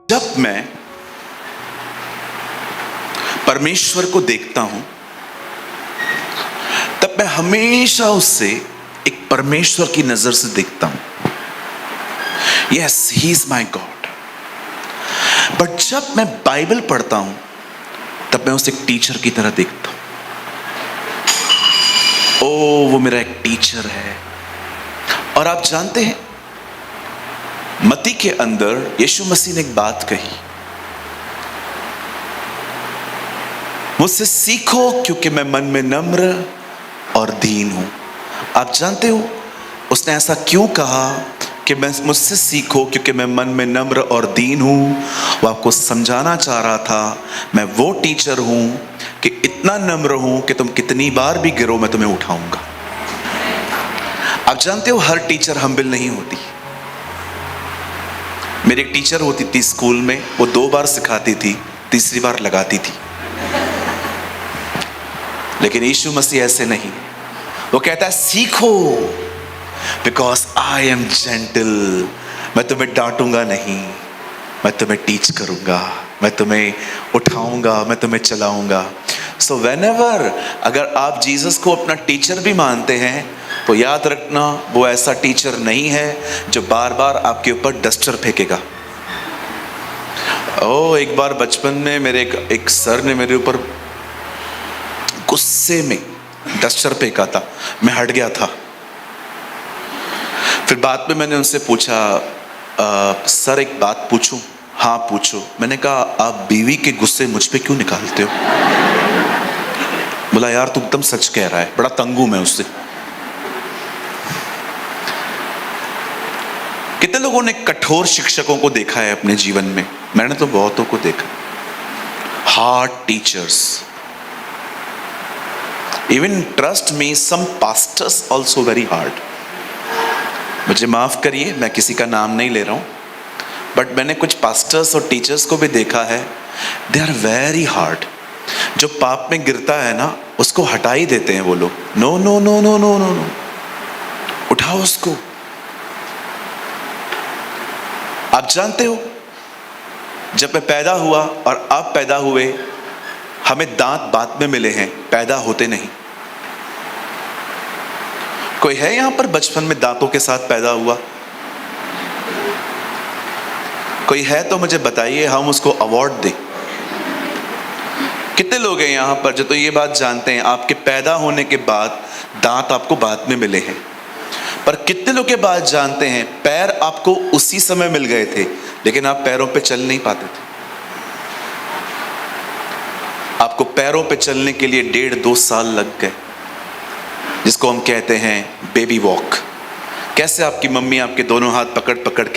जब मैं परमेश्वर को देखता हूं तब मैं हमेशा उससे एक परमेश्वर की नजर से देखता हूं। Yes, he is my God. But जब मैं बाइबल पढ़ता हूं तब मैं उसे एक टीचर की तरह देखता हूं। ओ, वो मेरा एक टीचर है। और आप जानते हैं, मत्ती के अंदर यीशु मसीह ने एक बात कही, मुझसे सीखो क्योंकि मैं मन में नम्र और दीन हूं। आप जानते हो उसने ऐसा क्यों कहा कि मुझसे सीखो क्योंकि मैं मन में नम्र और दीन हूं? वो आपको समझाना चाह रहा था, मैं वो टीचर हूं कि इतना नम्र हूं कि तुम कितनी बार भी गिरो मैं तुम्हें उठाऊंगा। आप जानते हो हर टीचर हम्बिल नहीं होती। मेरी एक टीचर होती थी स्कूल में, वो 2 बार सिखाती थी, तीसरी बार लगाती थी। लेकिन यीशु मसीह ऐसे नहीं, वो कहता है सीखो बिकॉज आई एम जेंटल। मैं तुम्हें डांटूंगा नहीं, मैं तुम्हें टीच करूंगा, मैं तुम्हें उठाऊंगा, मैं तुम्हें चलाऊंगा। सो व्हेनेवर अगर आप जीसस को अपना टीचर भी मानते हैं तो याद रखना वो ऐसा टीचर नहीं है जो बार बार आपके ऊपर डस्टर फेंकेगा। एक बार बचपन में मेरे एक सर ने मेरे ऊपर गुस्से में डस्टर फेंका था, मैं हट गया था। फिर बाद में मैंने उनसे पूछा, सर एक बात पूछूं? हाँ पूछो। मैंने कहा आप बीवी के गुस्से मुझ पे क्यों निकालते हो? बोला यार तू एकदम सच कह रहा है, बड़ा तंग हूं मैं उससे। कितने लोगों ने कठोर शिक्षकों को देखा है अपने जीवन में? मैंने तो बहुतों को देखा। Hard teachers. Even trust me, some pastors also very hard. मुझे माफ करिए, मैं किसी का नाम नहीं ले रहा हूं, बट मैंने कुछ पास्टर्स और टीचर्स को भी देखा है, दे आर वेरी हार्ड। जो पाप में गिरता है ना उसको हटा ही देते हैं वो लोग। No no no no no no no, उठाओ उसको। आप जानते हो जब मैं पैदा हुआ और आप पैदा हुए, हमें दांत बाद में मिले हैं, पैदा होते नहीं। कोई है यहां पर बचपन में दांतों के साथ पैदा हुआ? कोई है तो मुझे बताइए, हम उसको अवार्ड दें। कितने लोग हैं यहां पर जो तो ये बात जानते हैं आपके पैदा होने के बाद दांत आपको बाद में मिले हैं? पर कितने लोग के बाद जानते हैं पैर आपको उसी समय मिल गए थे लेकिन आप पैरों पे चल नहीं पाते थे? आपको पैरों पे चलने के लिए 1.5-2 साल लग गए, जिसको हम कहते हैं बेबी वॉक। कैसे आपकी मम्मी आपके दोनों हाथ पकड़ पकड़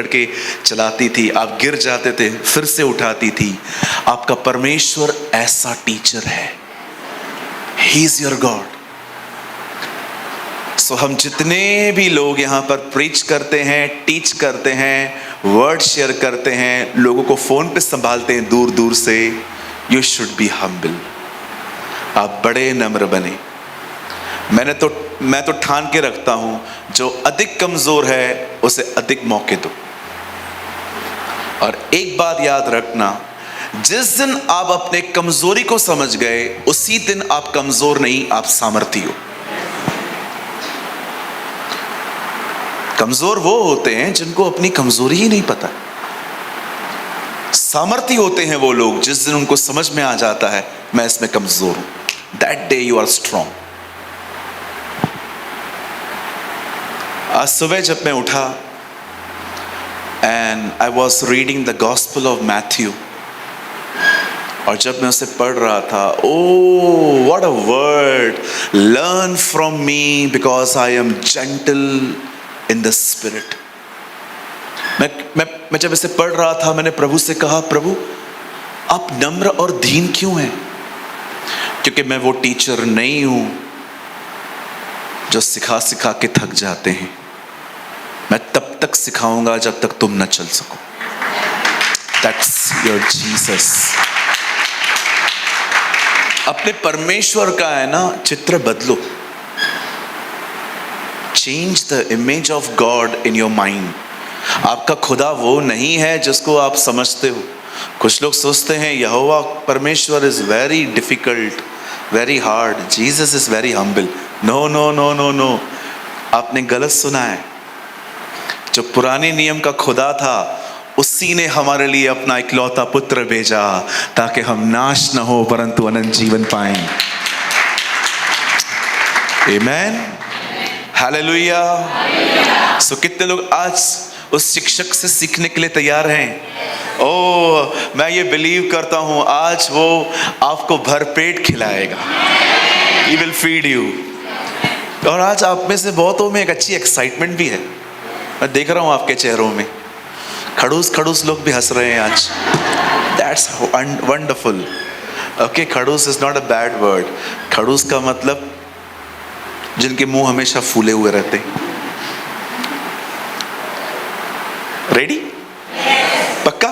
के चलाती थी, आप गिर जाते थे फिर से उठाती थी। आपका परमेश्वर ऐसा टीचर है, ही इज योर गॉड। सो हम जितने भी लोग यहाँ पर प्रीच करते हैं, टीच करते हैं, वर्ड शेयर करते हैं, लोगों को फोन पे संभालते हैं दूर दूर से, यू शुड बी हम्बल। आप बड़े नम्र बने। मैं तो ठान के रखता हूं, जो अधिक कमजोर है उसे अधिक मौके दो। और एक बात याद रखना, जिस दिन आप अपने कमजोरी को समझ गए उसी दिन आप कमजोर नहीं, आप सामर्थी हो। कमजोर वो होते हैं जिनको अपनी कमजोरी ही नहीं पता। सामर्थी होते हैं वो लोग जिस दिन उनको समझ में आ जाता है मैं इसमें कमजोर हूं। That day you are strong. आज सुबह जब मैं उठा and I was reading the Gospel of Matthew, और जब मैं उसे पढ़ रहा था, oh what a word, learn from me because I am gentle in the spirit. मैं जब इसे पढ़ रहा था मैंने प्रभु से कहा, प्रभु आप नम्र और दीन क्यों हैं? क्योंकि मैं वो टीचर नहीं हूं जो सिखा सिखा के थक जाते हैं। मैं तब तक सिखाऊंगा जब तक तुम न चल सको। That's your Jesus. अपने परमेश्वर का है ना चित्र बदलो। Change the image of God in your mind. आपका खुदा वो नहीं है जिसको आप समझते हो। कुछ लोग सोचते हैं यहोवा परमेश्वर is very difficult, very hard, Jesus is very humble. No no no no no, आपने गलत सुना है। जो पुराने नियम का खुदा था उसी ने हमारे लिए अपना इकलौता पुत्र भेजा ताकि हम नाश न हो परंतु अनंत जीवन पाएं। आमेन, हालेलुया। सो कितने लोग आज उस शिक्षक से सीखने के लिए तैयार हैं? ओ, मैं ये बिलीव करता हूं आज वो आपको भरपेट खिलाएगा। He will feed you। और आज आप में से बहुतों में एक अच्छी एक्साइटमेंट भी है, मैं देख रहा हूं आपके चेहरों में। खड़ूस खड़ूस लोग भी हंस रहे हैं आज। That's wonderful. ओके, खड़ूस is not a bad word. खड़ूस का मतलब जिनके मुंह हमेशा फूले हुए रहते हैं। रेडी? पक्का?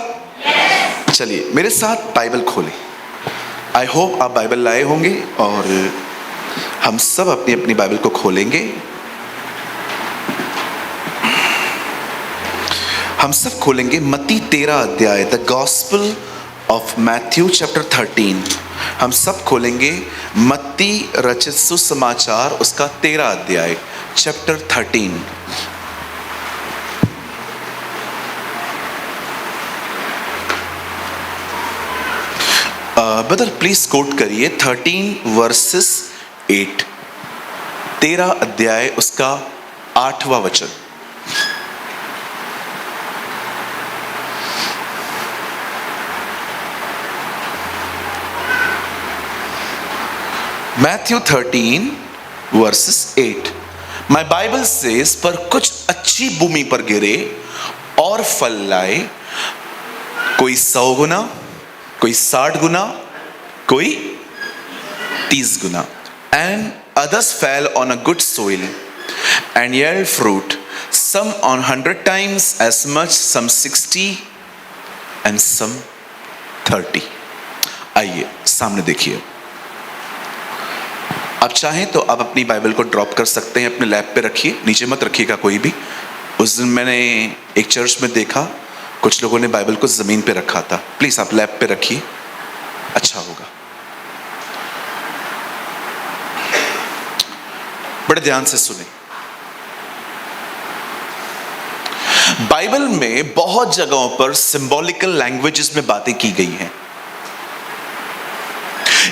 चलिए मेरे साथ बाइबल खोलें। आई होप आप बाइबल लाए होंगे और हम सब अपनी अपनी बाइबल को खोलेंगे। हम सब खोलेंगे मत्ती 13 अध्याय, the Gospel of Matthew chapter 13। हम सब खोलेंगे मत्ती रचित सुसमाचार उसका 13 अध्याय, चैप्टर 13। ब्रदर प्लीज कोट करिए 13 वर्सेस 8, 13 अध्याय उसका 8वां वचन। Matthew 13 verses 8। My Bible says, पर कुछ अच्छी भूमि पर गिरे और फल लाए, कोई 100 गुना, कोई 60 गुना, कोई 30 गुना। And others fell on a good soil and yield fruit, some on 100 times as much, some 60 and some 30। आइए सामने देखिए। आप चाहें तो आप अपनी बाइबल को ड्रॉप कर सकते हैं, अपने लैप पे रखिए, नीचे मत रखिएगा कोई भी। उस दिन मैंने एक चर्च में देखा कुछ लोगों ने बाइबल को जमीन पे रखा था। प्लीज आप लैप पे रखिए, अच्छा होगा। बड़े ध्यान से सुने। बाइबल में बहुत जगहों पर सिंबॉलिकल लैंग्वेजेस में बातें की गई हैं।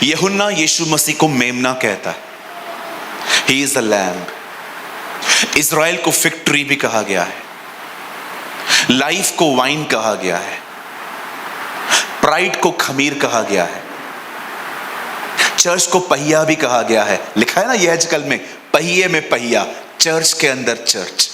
यूहन्ना यीशु मसीह को मेमना कहता है, he is the lamb. Israel को फिग ट्री भी कहा गया है, लाइफ को वाइन कहा गया है, प्राइड को खमीर कहा गया है, चर्च को पहिया भी कहा गया है। लिखा है ना यहेजकल में, पहिए में पहिया, चर्च के अंदर चर्च।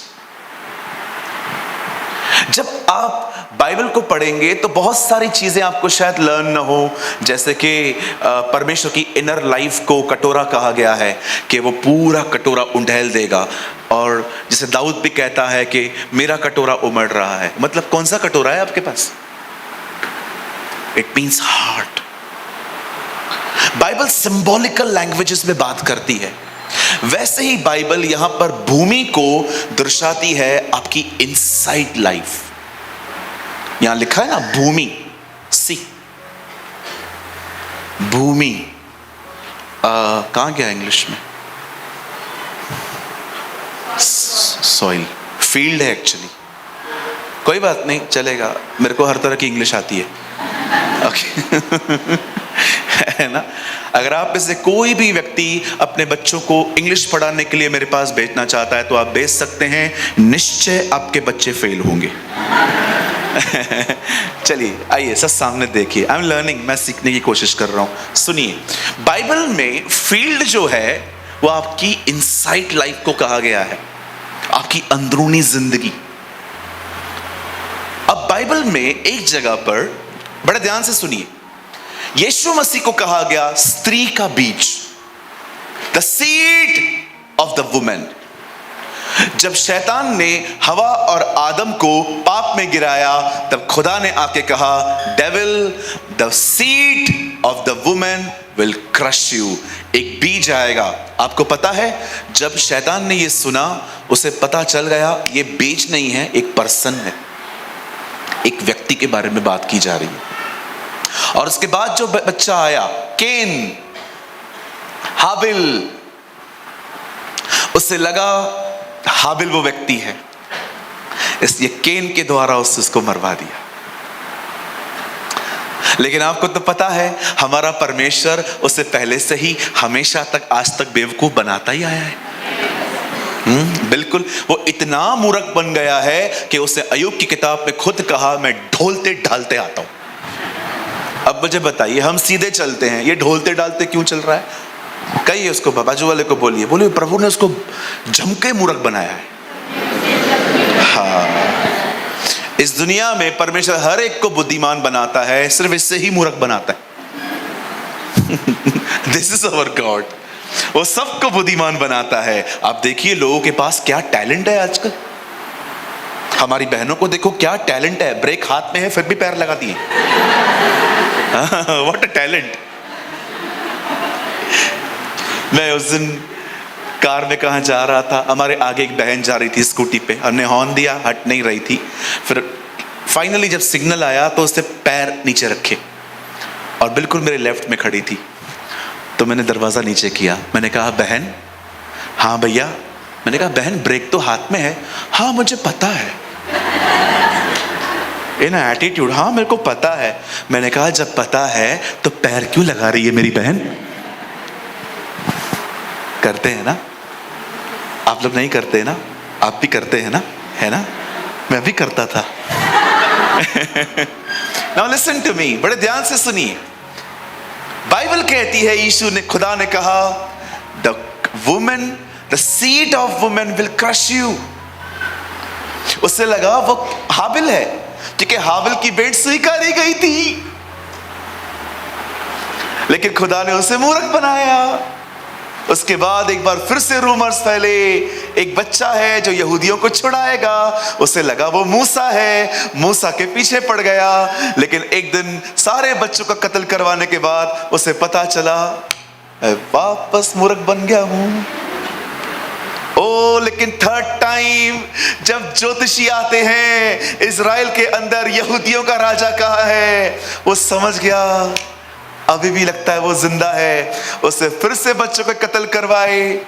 जब आप बाइबल को पढ़ेंगे तो बहुत सारी चीजें आपको शायद लर्न न हो, जैसे कि परमेश्वर की इनर लाइफ को कटोरा कहा गया है कि वो पूरा कटोरा उंडेल देगा। और जैसे दाऊद भी कहता है कि मेरा कटोरा उमड़ रहा है। मतलब कौन सा कटोरा है आपके पास? It means heart. Bible symbolical languages में बात करती है। वैसे ही बाइबल यहां पर भूमि को दर्शाती है आपकी इनसाइड लाइफ। यहां लिखा है ना भूमि, सी, भूमि कहां गया इंग्लिश में? सॉइल, फील्ड है एक्चुअली। कोई बात नहीं, चलेगा, मेरे को हर तरह की इंग्लिश आती है। ओके है ना? अगर आप में से कोई भी व्यक्ति अपने बच्चों को इंग्लिश पढ़ाने के लिए मेरे पास भेजना चाहता है तो आप भेज सकते हैं, निश्चय आपके बच्चे फेल होंगे। चलिए आइए सब सामने देखिए। आई एम लर्निंग, मैं सीखने की कोशिश कर रहा हूं। सुनिए, बाइबल में फील्ड जो है वो आपकी इनसाइड लाइफ को कहा गया है, आपकी अंदरूनी जिंदगी। अब बाइबल में एक जगह पर बड़े ध्यान से सुनिए, यीशु मसीह को कहा गया स्त्री का बीज, the seed of the women. जब शैतान ने हवा और आदम को पाप में गिराया तब खुदा ने आके कहा, devil, the seed of the women will crush you. एक बीज आएगा। आपको पता है, जब शैतान ने यह सुना उसे पता चल गया ये बीज नहीं है, एक पर्सन है। एक व्यक्ति के बारे में बात की जा रही है। और उसके बाद जो बच्चा आया, केन, हाबिल, उससे लगा हाबिल वो व्यक्ति है, इसलिए केन के द्वारा उसको मरवा दिया। लेकिन आपको तो पता है हमारा परमेश्वर उससे पहले से ही हमेशा तक आज तक बेवकूफ बनाता ही आया है। बिल्कुल, वो इतना मूर्ख बन गया है कि उसने अय्यूब की किताब में खुद कहा, मैं ढोलते ढालते आता हूं। अब मुझे बताइए, हम सीधे चलते हैं, ये ढोलते डालते क्यों चल रहा है? कहिए उसको, बाजू वाले को बोलिए, बोलिए प्रभु ने उसको जम के मूर्ख बनाया है। हाँ, इस दुनिया में परमेश्वर हर एक को बुद्धिमान बनाता है, सिर्फ इससे ही मूर्ख बनाता है। दिस इज अवर गॉड, वो सबको बुद्धिमान बनाता है। आप देखिए लोगों के पास क्या टैलेंट है आजकल। हमारी बहनों को देखो क्या टैलेंट है, ब्रेक हाथ में है फिर भी पैर लगा दिए। What a talent. मैं उस दिन कार में कहाँ जा रहा था, हमारे आगे एक बहन जा रही थी स्कूटी पे, हमने हॉर्न दिया, हट नहीं रही थी। फिर फाइनली जब सिग्नल आया तो उसने पैर नीचे रखे और बिल्कुल मेरे लेफ्ट में खड़ी थी। तो मैंने दरवाज़ा नीचे किया, मैंने कहा बहन। हाँ भैया। मैंने कहा बहन ब्रेक तो हाथ में है। हाँ मुझे पता है। इन एटीट्यूड, हाँ मेरे को पता है। मैंने कहा जब पता है तो पैर क्यों लगा रही है मेरी बहन? करते हैं ना आप लोग? नहीं करते ना? आप भी करते हैं ना, है ना? मैं भी करता था। Now listen to me, बड़े ध्यान से सुनिए। बाइबल कहती है, यीशु ने, खुदा ने कहा, the woman, the seed of woman will crush you. उससे लगा वो हाबिल है, क्योंकि हाबिल की भेंट स्वीकारी गई थी, लेकिन खुदा ने उसे मूर्ख बनाया। उसके बाद एक बार फिर से रूमर्स फैले, एक बच्चा है जो यहूदियों को छुड़ाएगा। उसे लगा वो मूसा है, मूसा के पीछे पड़ गया। लेकिन एक दिन सारे बच्चों का कत्ल करवाने के बाद उसे पता चला मैं वापस मूर्ख बन गया हूं। ओ, लेकिन थर्ड टाइम जब ज्योतिषी आते हैं, इजराइल के अंदर यहूदियों का राजा कहाँ है, वो समझ गया अभी भी लगता है वो जिंदा है। उसे फिर से बच्चों को कत्ल करवाए।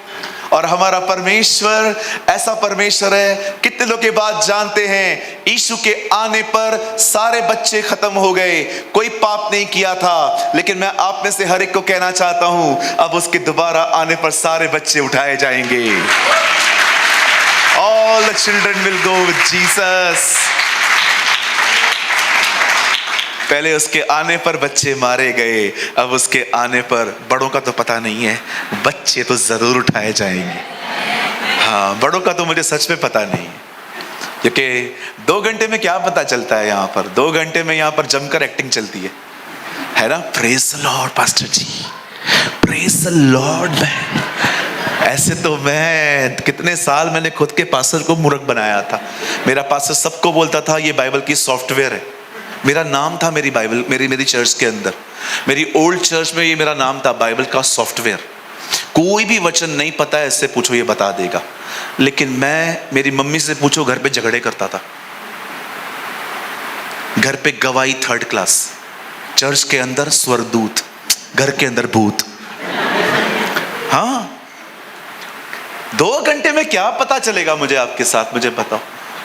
और हमारा परमेश्वर ऐसा परमेश्वर है, कितने लोग के बाद जानते हैं यीशु के आने पर सारे बच्चे खत्म हो गए, कोई पाप नहीं किया था। लेकिन मैं आप में से हर एक को कहना चाहता हूं, अब उसके दोबारा आने पर सारे बच्चे उठाए जाएंगे। All the children will go with Jesus. पहले उसके आने पर बच्चे मारे गए, अब उसके आने पर बड़ों का तो पता नहीं है, बच्चे तो जरूर उठाए जाएंगे। हाँ, बड़ों का तो मुझे सच में पता नहीं है, क्योंकि 2 घंटे में क्या पता चलता है। यहाँ पर 2 घंटे में यहाँ पर जमकर एक्टिंग चलती है ना? Praise the Lord pastor ji, praise the Lord. ऐसे तो मैं कितने साल मैंने खुद के पास्टर को मूर्ख बनाया था। मेरा पास्टर सबको बोलता था ये बाइबल की सॉफ्टवेयर है। मेरा नाम था मेरी बाइबल, मेरी चर्च के अंदर, मेरी ओल्ड चर्च में ये मेरा नाम था, बाइबल का सॉफ्टवेयर। कोई भी वचन नहीं पता है इससे पूछो, ये बता देगा। लेकिन मैं, मेरी मम्मी से पूछो, घर पे झगड़े करता था, घर पे गवाही 3rd क्लास, चर्च के अंदर स्वरदूत, घर के अंदर भूत। हाँ, 2 घंटे में क्या पता चलेगा मुझे आपके साथ? मुझे बताओ,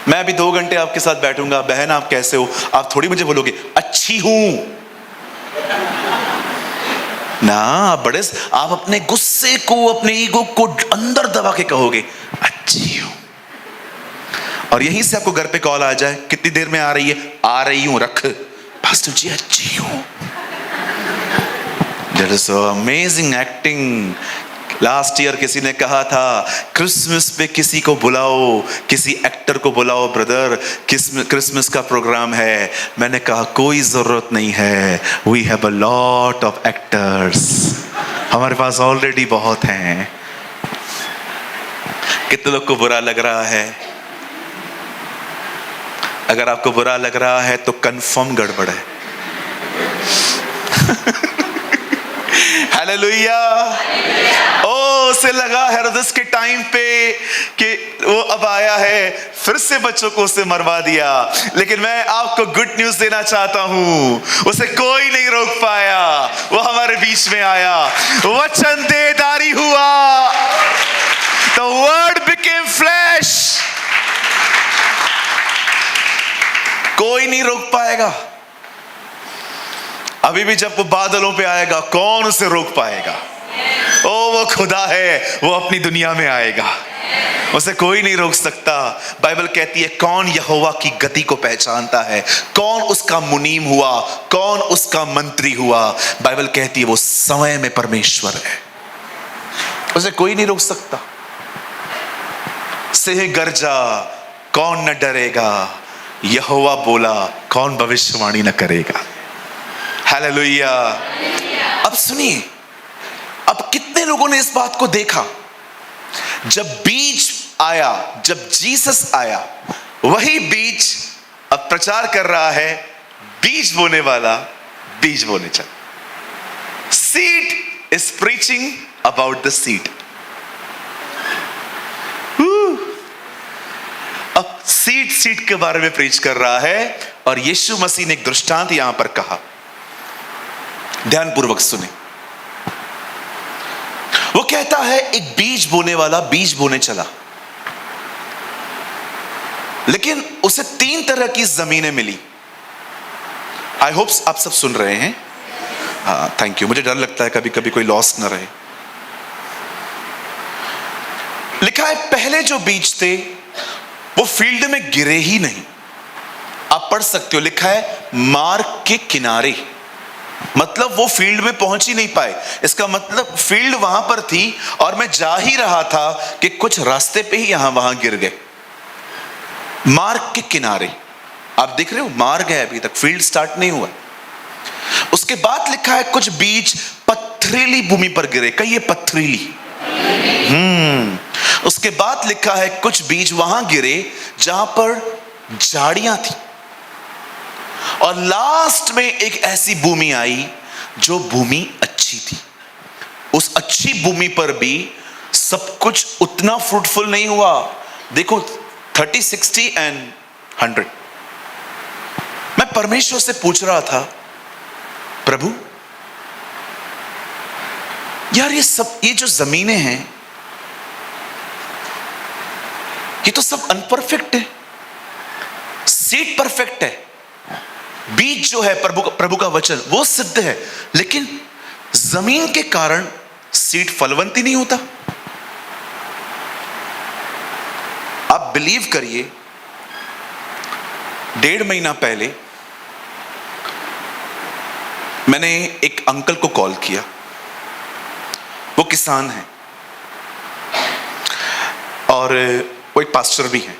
मैं अभी 2 घंटे आपके साथ बैठूंगा, बहन आप कैसे हो, आप थोड़ी मुझे बोलोगे अच्छी हूं ना। आप अपने गुस्से को, अपने ईगो को अंदर दबा के कहोगे अच्छी हूं। और यहीं से आपको घर पे कॉल आ जाए, कितनी देर में आ रही है? आ रही हूं, रख। पास्टर जी अच्छी हूं। That is so amazing acting. Last year किसी ने कहा था क्रिसमस पे किसी को बुलाओ, किसी एक्टर को बुलाओ ब्रदर, क्रिसमस का प्रोग्राम है। मैंने कहा कोई जरूरत नहीं है, we have a lot of actors, हमारे पास ऑलरेडी बहुत हैं। कितने लोग को बुरा लग रहा है? अगर आपको बुरा लग रहा है तो कंफर्म गड़बड़ है। हालेलुया। ओ उसे लगा हेरोदेस के टाइम पे कि वो अब आया है, फिर से बच्चों को उसे मरवा दिया। लेकिन मैं आपको गुड न्यूज देना चाहता हूं, उसे कोई नहीं रोक पाया। वो हमारे बीच में आया, वचन देदारी हुआ। The word became flesh। कोई नहीं रोक पाएगा। अभी भी जब वो बादलों पे आएगा, कौन उसे रोक पाएगा? ओ वो खुदा है, वो अपनी दुनिया में आएगा, उसे कोई नहीं रोक सकता। बाइबल कहती है कौन यहोवा की गति को पहचानता है, कौन उसका मुनीम हुआ, कौन उसका मंत्री हुआ। बाइबल कहती है वो समय में परमेश्वर है, उसे कोई नहीं रोक सकता। सिंह गर्जा, कौन न डरेगा, यहोवा बोला, कौन भविष्यवाणी न करेगा। हालेलुया। अब सुनिए, अब कितने लोगों ने इस बात को देखा? जब बीज आया, जब जीसस आया, वही बीज अब प्रचार कर रहा है, बीज बोने वाला बीज बोने चला। Seed is preaching about the seed. अब सीड के बारे में प्रीच कर रहा है, और यीशु मसीह ने एक दृष्टांत यहां पर कहा, ध्यानपूर्वक सुने। वो कहता है एक बीज बोने वाला बीज बोने चला, लेकिन उसे 3 तरह की जमीनें मिली। आई होप आप सब सुन रहे हैं। हाँ, थैंक यू। मुझे डर लगता है कभी कभी कोई लॉस न रहे। लिखा है पहले जो बीज थे वो फील्ड में गिरे ही नहीं। आप पढ़ सकते हो, लिखा है मार्ग के किनारे, मतलब वो फील्ड में पहुंच ही नहीं पाए। इसका मतलब फील्ड वहां पर थी और मैं जा ही रहा था कि कुछ रास्ते पे ही यहां वहां गिर गए। मार्ग के किनारे, आप देख रहे हो मार्ग है, अभी तक फील्ड स्टार्ट नहीं हुआ। उसके बाद लिखा है कुछ बीज पथरीली भूमि पर गिरे, कहिए पथरीली। उसके बाद लिखा है कुछ बीज वहां गिरे जहां पर झाड़ियां थी, और लास्ट में एक ऐसी भूमि आई जो भूमि अच्छी थी। उस अच्छी भूमि पर भी सब कुछ उतना फ्रूटफुल नहीं हुआ। देखो 30, 60 एंड 100। मैं परमेश्वर से पूछ रहा था, प्रभु यार ये जो जमीनें हैं ये तो सब अनपरफेक्ट है, सीड परफेक्ट है, बीज जो है प्रभु का वचन वो सिद्ध है, लेकिन जमीन के कारण सीड फलवंती नहीं होता। आप बिलीव करिए, 1.5 महीना पहले मैंने एक अंकल को कॉल किया, वो किसान हैं और वो एक पास्टर भी हैं।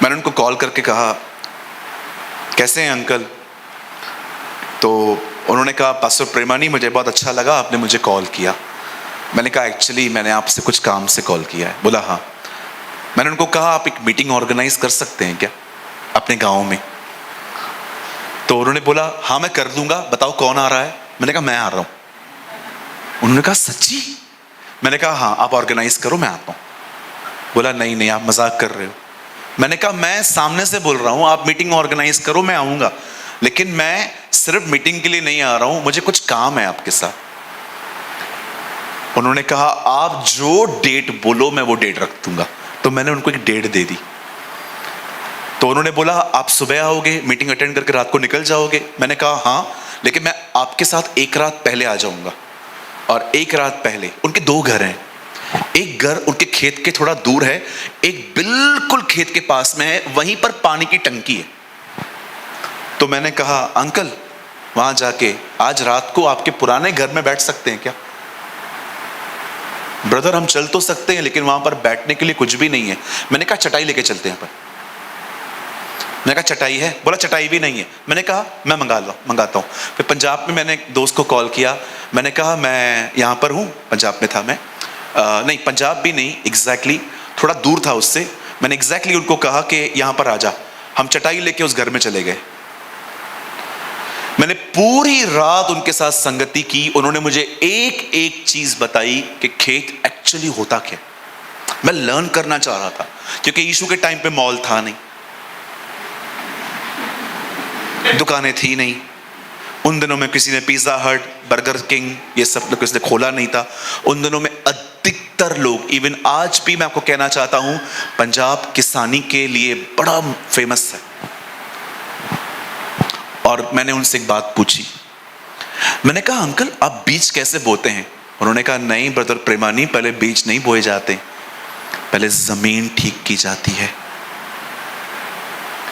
मैंने उनको कॉल करके कहा कैसे हैं अंकल? तो उन्होंने कहा पास्टर प्रेमानी, मुझे बहुत अच्छा लगा आपने मुझे कॉल किया। मैंने कहा एक्चुअली मैंने आपसे कुछ काम से कॉल किया है। बोला हाँ। मैंने उनको कहा आप एक मीटिंग ऑर्गेनाइज कर सकते हैं क्या अपने गांव में? तो उन्होंने बोला हाँ मैं कर दूंगा, बताओ कौन आ रहा है? मैंने कहा मैं आ रहा हूं। उन्होंने कहा सच्ची? मैंने कहा हाँ आप ऑर्गेनाइज करो, मैं आता हूं। बोला नहीं नहीं आप मजाक कर रहे हो। मैंने कहा मैं सामने से बोल रहा हूं, आप मीटिंग ऑर्गेनाइज करो, मैं आऊंगा, लेकिन मैं सिर्फ मीटिंग के लिए नहीं आ रहा हूं, मुझे कुछ काम है आपके साथ। उन्होंने कहा आप जो डेट बोलो मैं वो डेट रख दूंगा। तो मैंने उनको एक डेट दे दी। तो उन्होंने बोला आप सुबह आओगे, मीटिंग अटेंड करके रात को निकल जाओगे? मैंने कहा हाँ, लेकिन मैं आपके साथ एक रात पहले आ जाऊंगा। और एक रात पहले, उनके 2 घर हैं, एक घर उनके खेत के थोड़ा दूर है, एक बिल्कुल खेत के पास में है, वहीं पर पानी की टंकी है। तो मैंने कहा अंकल वहां जाके आज रात को आपके पुराने घर में बैठ सकते हैं क्या? ब्रदर हम चल तो सकते हैं लेकिन वहां पर बैठने के लिए कुछ भी नहीं है। मैंने कहा चटाई लेके चलते हैं पर। मैंने कहा चटाई है? बोला चटाई भी नहीं है। मैंने कहा मैं मंगाता हूँ। फिर पंजाब में मैंने एक दोस्त को कॉल किया, मैंने कहा मैं यहाँ पर हूँ, पंजाब में था मैं, नहीं पंजाब भी नहीं एग्जैक्टली, थोड़ा दूर था उससे। मैंने एग्जैक्टली उनको कहा कि यहाँ पर आ जा। हम चटाई लेके उस घर में चले गए। मैंने पूरी रात उनके साथ संगति की। उन्होंने मुझे एक एक चीज बताई कि खेत एक्चुअली होता क्या। मैं लर्न करना चाह रहा था, क्योंकि यीशु के टाइम पे मॉल था नहीं, दुकानें थी नहीं। उन दिनों में किसी ने पिज्जा हट, बर्गर किंग, ये सब किसी ने खोला नहीं था। उन दिनों में अधिकतर लोग, इवन आज भी मैं आपको कहना चाहता हूं, पंजाब किसानी के लिए बड़ा फेमस है। और मैंने उनसे एक बात पूछी, मैंने कहा अंकल आप बीज कैसे बोते हैं? उन्होंने कहा नहीं ब्रदर प्रेमानी, पहले बीज नहीं बोए जाते, पहले जमीन ठीक की जाती है।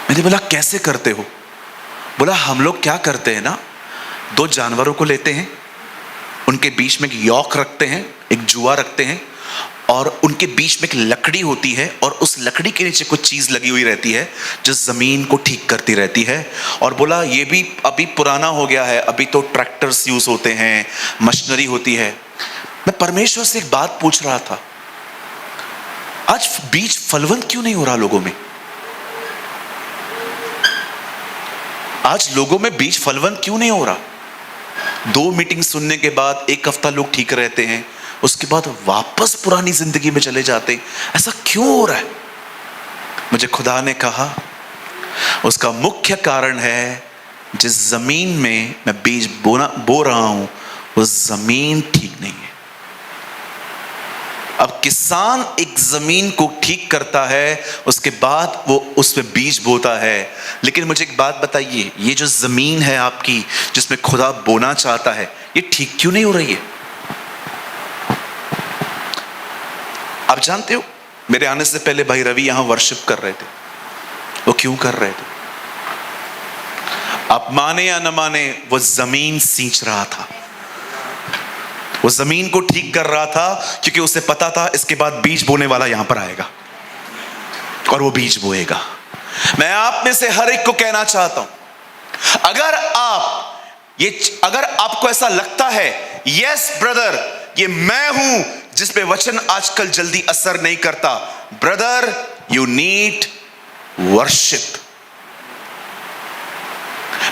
मैंने बोला कैसे करते हो? बोला हम लोग क्या करते हैं ना, 2 जानवरों को लेते हैं, उनके बीच में एक यॉक रखते हैं, एक जुआ रखते हैं, और उनके बीच में एक लकड़ी होती है, और उस लकड़ी के नीचे कुछ चीज लगी हुई रहती है जो जमीन को ठीक करती रहती है। और बोला ये भी अभी पुराना हो गया है, अभी तो ट्रैक्टर्स यूज होते हैं, मशीनरी होती है। मैं परमेश्वर से एक बात पूछ रहा था, आज बीज फलवंत क्यों नहीं हो रहा लोगों में? आज लोगों में बीज फलवंत क्यों नहीं हो रहा? 2 मीटिंग सुनने के बाद 1 हफ्ता लोग ठीक रहते हैं, उसके बाद वापस पुरानी जिंदगी में चले जाते हैं। ऐसा क्यों हो रहा है? मुझे खुदा ने कहा उसका मुख्य कारण है, जिस जमीन में मैं बीज बो रहा हूं वो जमीन ठीक नहीं है। अब किसान एक जमीन को ठीक करता है, उसके बाद वो उसमें बीज बोता है। लेकिन मुझे एक बात बताइए, ये जो जमीन है आपकी जिसमें खुदा बोना चाहता है, ये ठीक क्यों नहीं हो रही है? आप जानते हो मेरे आने से पहले भाई रवि यहां वर्शिप कर रहे थे। वो क्यों कर रहे थे? आप माने या न माने, वो जमीन सींच रहा था, वो जमीन को ठीक कर रहा था, क्योंकि उसे पता था इसके बाद बीज बोने वाला यहां पर आएगा और वो बीज बोएगा। मैं आप में से हर एक को कहना चाहता हूं, अगर आपको ऐसा लगता है यस ब्रदर ये मैं हूं जिस पे वचन आजकल जल्दी असर नहीं करता, ब्रदर यू नीड वर्शिप।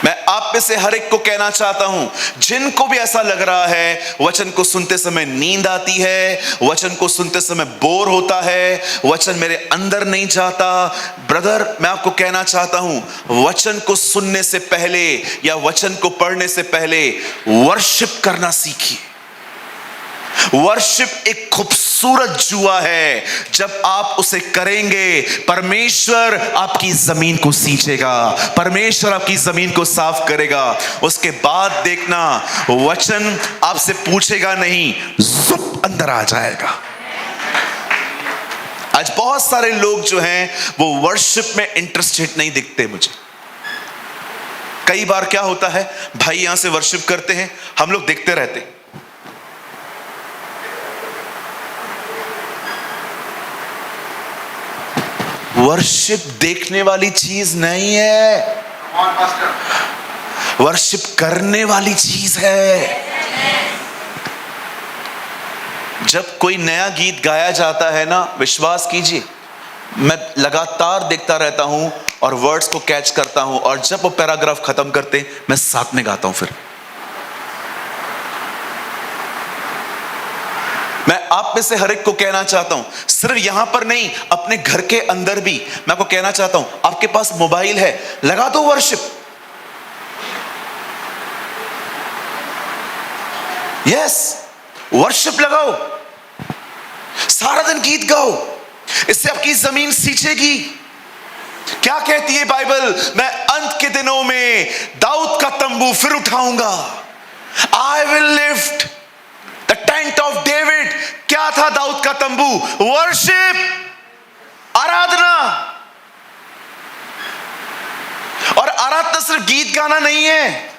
मैं आप में से हर एक को कहना चाहता हूं, जिनको भी ऐसा लग रहा है वचन को सुनते समय नींद आती है, वचन को सुनते समय बोर होता है, वचन मेरे अंदर नहीं जाता, ब्रदर मैं आपको कहना चाहता हूं, वचन को सुनने से पहले या वचन को पढ़ने से पहले वर्शिप करना सीखिए। वर्शिप एक खूबसूरत जुआ है, जब आप उसे करेंगे परमेश्वर आपकी जमीन को सींचेगा, परमेश्वर आपकी जमीन को साफ करेगा। उसके बाद देखना वचन आपसे पूछेगा नहीं, जुप अंदर आ जाएगा। आज बहुत सारे लोग जो हैं वो वर्शिप में इंटरेस्टेड नहीं दिखते मुझे। कई बार क्या होता है, भाई यहां से वर्शिप करते हैं, हम लोग देखते रहते हैं। वर्शिप देखने वाली चीज नहीं है, वर्शिप करने वाली चीज है। जब कोई नया गीत गाया जाता है ना, विश्वास कीजिए मैं लगातार देखता रहता हूं और वर्ड्स को कैच करता हूं, और जब वो पैराग्राफ खत्म करते मैं साथ में गाता हूं। फिर मैं आप में से हर एक को कहना चाहता हूं, सिर्फ यहां पर नहीं अपने घर के अंदर भी मैं आपको कहना चाहता हूं, आपके पास मोबाइल है, लगा दो वर्शिप। यस, वर्शिप लगाओ, सारा दिन गीत गाओ, इससे आपकी जमीन सींचेगी। क्या कहती है बाइबल? मैं अंत के दिनों में दाऊद का तंबू फिर उठाऊंगा। I will lift the tent of David. क्या था दाऊद का तंबू? वर्शिप, आराधना। और आराधना सिर्फ गीत गाना नहीं है।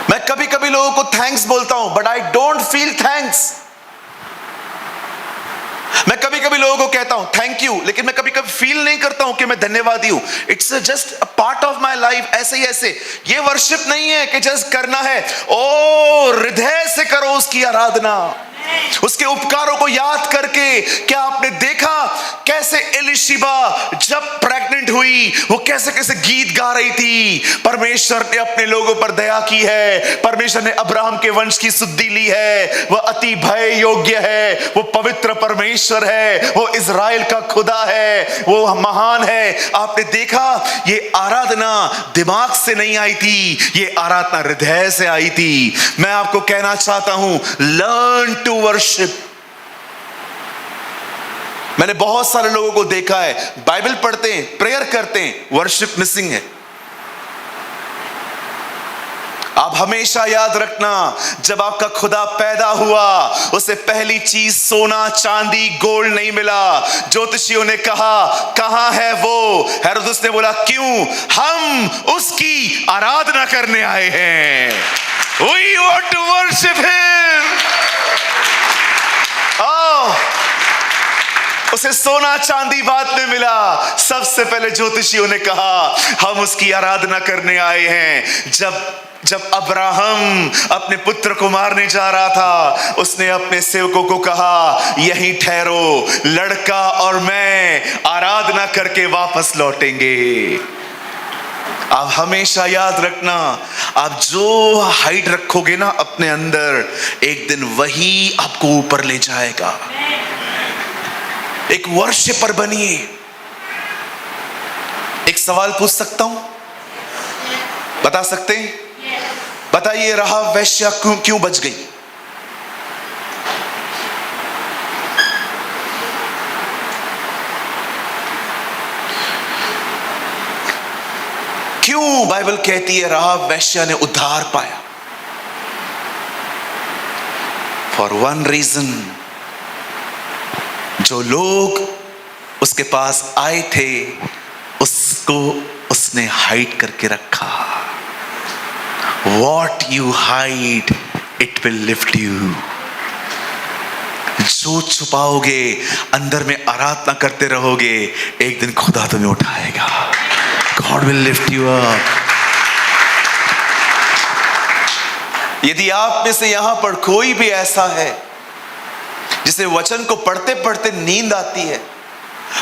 मैं कभी कभी लोगों को थैंक्स बोलता हूं, but I don't feel thanks. मैं कभी कभी लोगों को कहता हूं थैंक यू, लेकिन मैं कभी कभी फील नहीं करता हूं कि मैं धन्यवादी हूं। It's just a part of my life. ऐसे ही ऐसे ये वर्शिप नहीं है कि जस्ट करना है, ओ हृदय से करो उसकी आराधना। उसके उपकारों को याद करके क्या आपने देखा कैसे एलिशिबा जब प्रेग्नेंट हुई वो कैसे कैसे गीत गा रही थी? परमेश्वर ने अपने लोगों पर दया की है, परमेश्वर ने अब्राहम के वंश की सुधि ली है, वह अति भय योग्य है, वो पवित्र परमेश्वर है, वो इज़राइल का खुदा है, वो महान है। आपने देखा ये आराधना दिमाग से नहीं आई थी, ये आराधना हृदय से आई थी। मैं आपको कहना चाहता हूं, लर्न टू वर्शिप। मैंने बहुत सारे लोगों को देखा है, बाइबल पढ़ते हैं, प्रेयर करते हैं, वर्शिप मिसिंग है। आप हमेशा याद रखना, जब आपका खुदा पैदा हुआ उसे पहली चीज सोना चांदी गोल्ड नहीं मिला। ज्योतिषियों ने कहा कहां है वो? हेरोदेस ने बोला क्यों? हम उसकी आराधना करने आए हैं। We want to worship him. उसे सोना चांदी बाद में मिला। सबसे पहले ज्योतिषियों ने कहा हम उसकी आराधना करने आए हैं। जब अब्राहम अपने पुत्र को मारने जा रहा था, उसने अपने सेवकों को कहा यहीं ठहरो, लड़का और मैं आराधना करके वापस लौटेंगे। आप हमेशा याद रखना, आप जो हाइट रखोगे ना अपने अंदर, एक दिन वही आपको ऊपर ले जाएगा। एक वर्शिपर बनिए। एक सवाल पूछ सकता हूं? बता सकते हैं? बताइए, राहाब वेश्या क्यों बच गई? क्यों बाइबल कहती है राहाब वेश्या ने उद्धार पाया? फॉर वन रीजन, जो लोग उसके पास आए थे उसको उसने हाइड करके रखा। What you hide, it will lift you. जो छुपाओगे, अंदर में आराधना करते रहोगे, एक दिन खुदा तुम्हें उठाएगा। God will lift you up. यदि आप में से यहां पर कोई भी ऐसा है जिसे वचन को पढ़ते पढ़ते नींद आती है,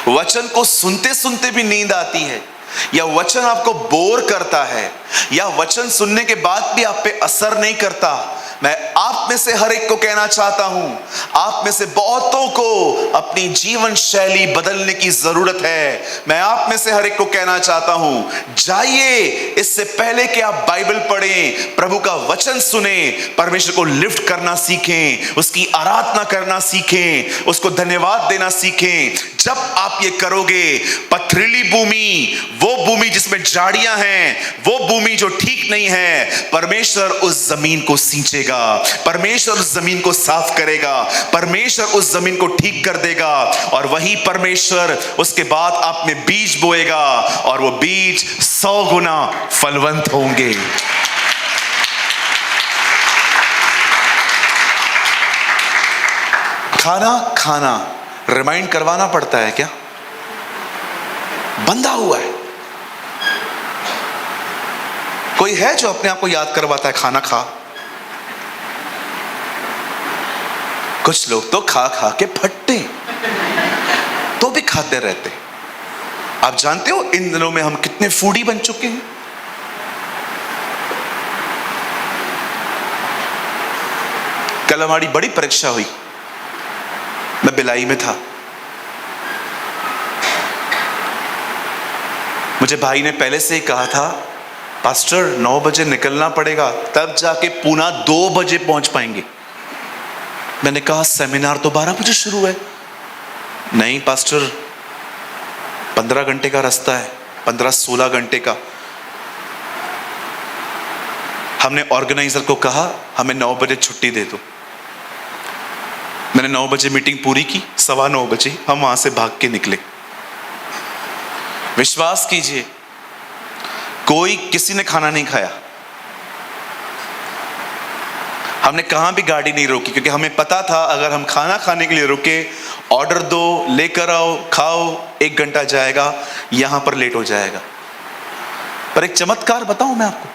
वचन को सुनते सुनते भी नींद आती है, या वचन आपको बोर करता है, या वचन सुनने के बाद भी आप पे असर नहीं करता, मैं आप में से हर एक को कहना चाहता हूं, आप में से बहुतों को अपनी जीवन शैली बदलने की जरूरत है। मैं आप में से हर एक को कहना चाहता हूं, जाइए, इससे पहले कि आप बाइबल पढ़ें, प्रभु का वचन सुने, परमेश्वर को लिफ्ट करना सीखें, उसकी आराधना करना सीखें, उसको धन्यवाद देना सीखें। जब आप ये करोगे, पथरीली भूमि, वो भूमि जिसमें झाड़ियां हैं, वो भूमि जो ठीक नहीं है, परमेश्वर उस जमीन को सींचेगा, परमेश्वर उस जमीन को साफ करेगा, परमेश्वर उस जमीन को ठीक कर देगा, और वही परमेश्वर उसके बाद आप में बीज बोएगा, और वो बीज 100 गुना फलवंत होंगे। खाना रिमाइंड करवाना पड़ता है क्या? बंधा हुआ है। कोई है जो अपने आप को याद करवाता है खाना खा? कुछ लोग तो खा खा के फटते, तो भी खाते रहते। आप जानते हो इन दिनों में हम कितने फूडी बन चुके हैं। कल हमारी बड़ी परीक्षा हुई, मैं बिलाई में था। मुझे भाई ने पहले से ही कहा था, पास्टर 9 बजे निकलना पड़ेगा, तब जाके पूना 2 बजे पहुंच पाएंगे। मैंने कहा सेमिनार तो 12 बजे शुरू है। नहीं पास्टर, 15 घंटे का रास्ता है, 15-16 घंटे का। हमने ऑर्गेनाइजर को कहा हमें 9 बजे छुट्टी दे दो। मैंने 9 बजे मीटिंग पूरी की, 9:15 बजे हम वहां से भाग के निकले। विश्वास कीजिए, किसी ने खाना नहीं खाया। हमने कहां भी गाड़ी नहीं रोकी, क्योंकि हमें पता था अगर हम खाना खाने के लिए रुके, ऑर्डर दो, लेकर आओ, खाओ, 1 घंटा जाएगा, यहां पर लेट हो जाएगा। पर एक चमत्कार बताऊं मैं आपको,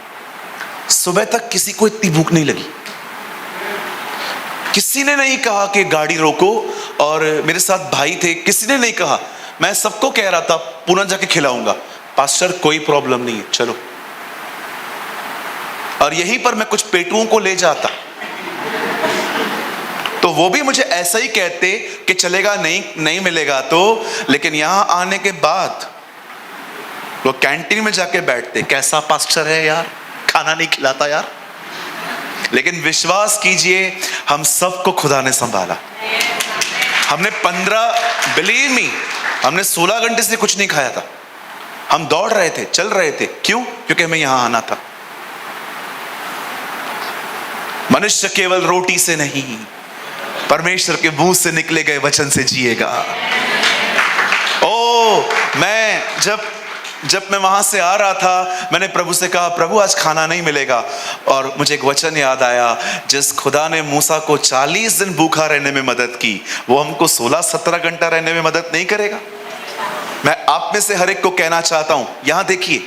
सुबह तक किसी को इतनी भूख नहीं लगी। किसी ने नहीं कहा कि गाड़ी रोको, और मेरे साथ भाई थे, किसी ने नहीं कहा। मैं सबको कह रहा था पुनः जाके खिलाऊंगा। पास्टर कोई प्रॉब्लम नहीं है, चलो। और यहीं पर मैं कुछ पेटुओं को ले जाता तो वो भी मुझे ऐसा ही कहते कि चलेगा नहीं मिलेगा तो। लेकिन यहां आने के बाद वो कैंटीन में जाके बैठते, कैसा पास्टर है यार, खाना नहीं खिलाता यार। लेकिन विश्वास कीजिए, हम सबको खुदा ने संभाला। हमने 16 घंटे से कुछ नहीं खाया था। हम दौड़ रहे थे, चल रहे थे। क्यों? क्योंकि हमें यहां आना था। मनुष्य केवल रोटी से नहीं, परमेश्वर के मुंह से निकले गए वचन से जिएगा। जब मैं वहां से आ रहा था, मैंने प्रभु से कहा, प्रभु आज खाना नहीं मिलेगा। और मुझे एक वचन याद आया, जिस खुदा ने मूसा को 40 दिन भूखा रहने में मदद की, वो हमको 16-17 घंटा रहने में मदद नहीं करेगा? मैं आप में से हर एक को कहना चाहता हूं, यहां देखिए,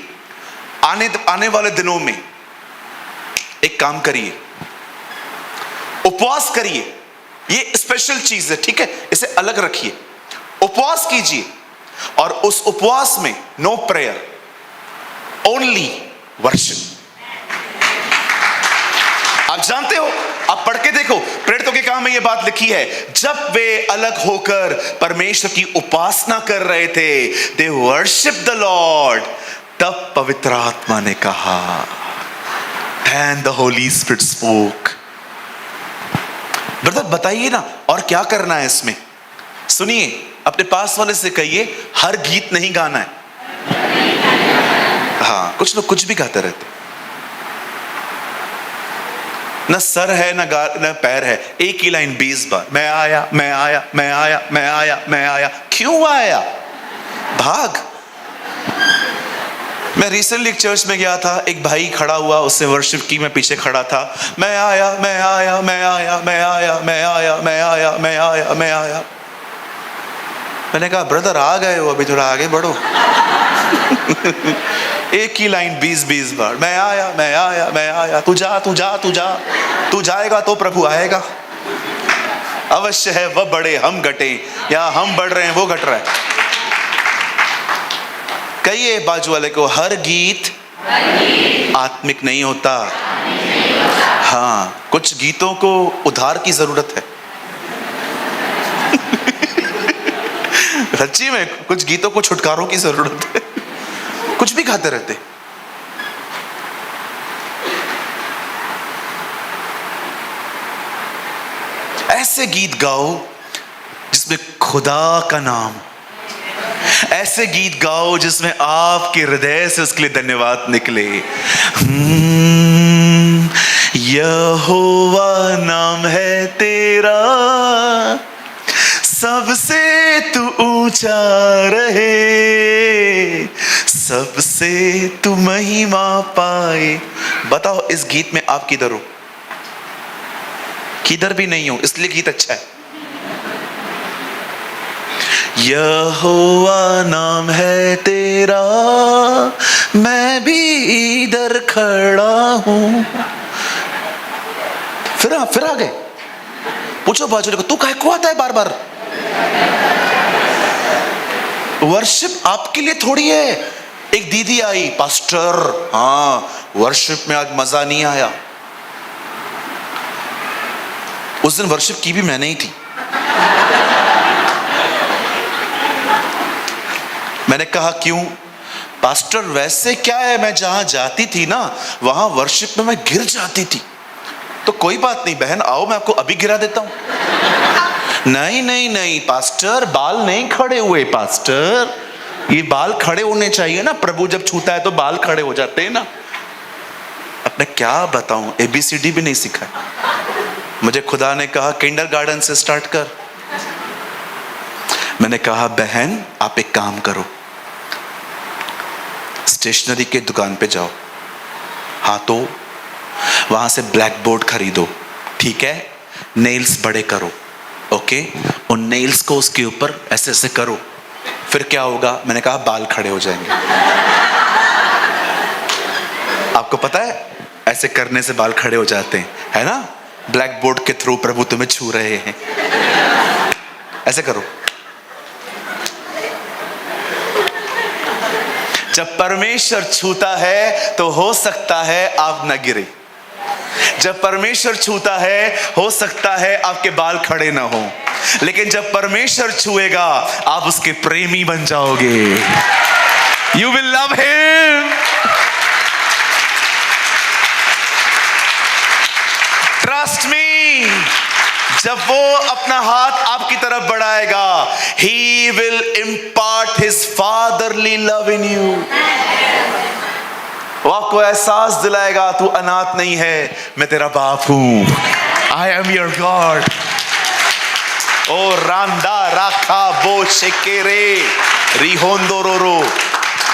आने वाले दिनों में एक काम करिए, उपवास करिए। ये स्पेशल चीज है, ठीक है, इसे अलग रखिए। उपवास कीजिए, और उस उपवास में नो प्रेयर, ओनली वर्शिप। आप जानते हो, आप पढ़ के देखो, प्रेरितों के काम में यह बात लिखी है, जब वे अलग होकर परमेश्वर की उपासना कर रहे थे, दे वर्शिप द लॉर्ड, तब पवित्र आत्मा ने कहा, and the Holi spirit spoke. Brother बताइए ना, और क्या करना है इसमें? सुनिए, अपने पास वाले से कहिए, हर गीत नहीं गाना है। हाँ, कुछ लोग कुछ भी गाते रहते, ना सर है ना पैर है, एक ही लाइन 20 बार, मैं आया मैं आया मैं आया मैं आया मैं आया। क्यों आया? भाग। मैं रिसेंटली एक चर्च में गया था, एक भाई खड़ा हुआ, उससे वर्शिप की, मैं पीछे खड़ा था, मैं आया मैं आया मैं आया मैं आया मैं आया मैं आया मैं आया मैं आया। मैंने कहा, ब्रदर आ गए हो, अभी थोड़ा आगे बढ़ो। एक ही लाइन 20-20 बार, मैं आया मैं आया मैं आया। तू जा तू जा तू जा, तू जाएगा तो प्रभु आएगा। अवश्य है वह बढ़े हम घटे, या हम बढ़ रहे हैं वो घट रहा है। कहिए बाजू वाले को, हर गीत आत्मिक नहीं होता। हाँ, कुछ गीतों को उधार की जरूरत है। सच्ची में कुछ गीतों को छुटकारों की जरूरत है। कुछ भी गाते रहते। ऐसे गीत गाओ जिसमें खुदा का नाम, ऐसे गीत गाओ जिसमें आपके हृदय से उसके लिए धन्यवाद निकले। यहोवा नाम है तेरा, सबसे तू ऊंचा रहे, सबसे तू महिमा पाए। बताओ, इस गीत में आप किधर हो? किधर भी नहीं हो, इसलिए गीत अच्छा है। यहोवा नाम है तेरा, मैं भी इधर खड़ा हूं। फिर आ गए। पूछो बाजू को, तू काहे को आता है बार बार? वर्शिप आपके लिए थोड़ी है। एक दीदी आई, पास्टर हाँ वर्शिप में आज मजा नहीं आया। उस दिन वर्शिप की भी मैंने ही थी। मैंने कहा क्यों? पास्टर वैसे क्या है, मैं जहां जाती थी ना वहां वर्शिप में मैं गिर जाती थी। तो कोई बात नहीं बहन, आओ मैं आपको अभी गिरा देता हूं। नहीं नहीं नहीं पास्टर, बाल नहीं खड़े हुए पास्टर, ये बाल खड़े होने चाहिए ना, प्रभु जब छूता है तो बाल खड़े हो जाते हैं ना। अब मैं क्या बताऊं, ABCD भी नहीं सीखा। मुझे खुदा ने कहा किंडरगार्टन से स्टार्ट कर। मैंने कहा बहन आप एक काम करो, स्टेशनरी के दुकान पे जाओ, हाँ तो वहां से ब्लैक बोर्ड खरीदो, ठीक है, नेल्स बड़े करो, ओके, उन नेल्स को उसके ऊपर ऐसे ऐसे करो, फिर क्या होगा? मैंने कहा बाल खड़े हो जाएंगे। आपको पता है ऐसे करने से बाल खड़े हो जाते हैं, है ना? ब्लैक बोर्ड के थ्रू प्रभु तुम्हें छू रहे हैं। ऐसे करो। जब परमेश्वर छूता है तो हो सकता है आप न गिरे। जब परमेश्वर छूता है हो सकता है आपके बाल खड़े ना हो, लेकिन जब परमेश्वर छुएगा आप उसके प्रेमी बन जाओगे। You will love him. Trust me. जब वो अपना हाथ आपकी तरफ बढ़ाएगा, He will impart His fatherly love in you. वो आपको एहसास दिलाएगा तू अनाथ नहीं है, मैं तेरा बाप हूं। I am your God. ओ रांदा राखा बो शेकेरे रिहोंदोरोरो।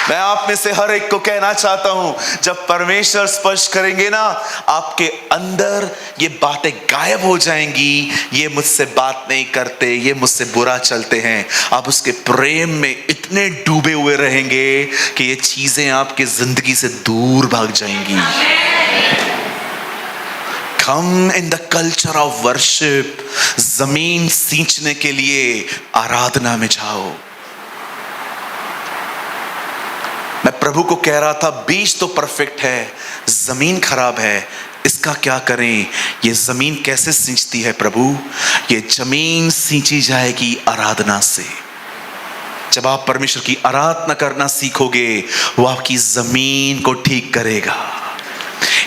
मैं आप में से हर एक को कहना चाहता हूं, जब परमेश्वर स्पर्श करेंगे ना, आपके अंदर ये बातें गायब हो जाएंगी। ये मुझसे बात नहीं करते, ये मुझसे बुरा चलते हैं। आप उसके प्रेम में इतने डूबे हुए रहेंगे कि ये चीजें आपकी जिंदगी से दूर भाग जाएंगी। Come in the culture of worship. जमीन सींचने के लिए आराधना में जाओ। मैं प्रभु को कह रहा था, बीज तो परफेक्ट है, जमीन खराब है, इसका क्या करें? ये जमीन कैसे सींचती है प्रभु? ये जमीन सींची जाएगी आराधना से। जब आप परमेश्वर की आराधना करना सीखोगे, वो आपकी जमीन को ठीक करेगा।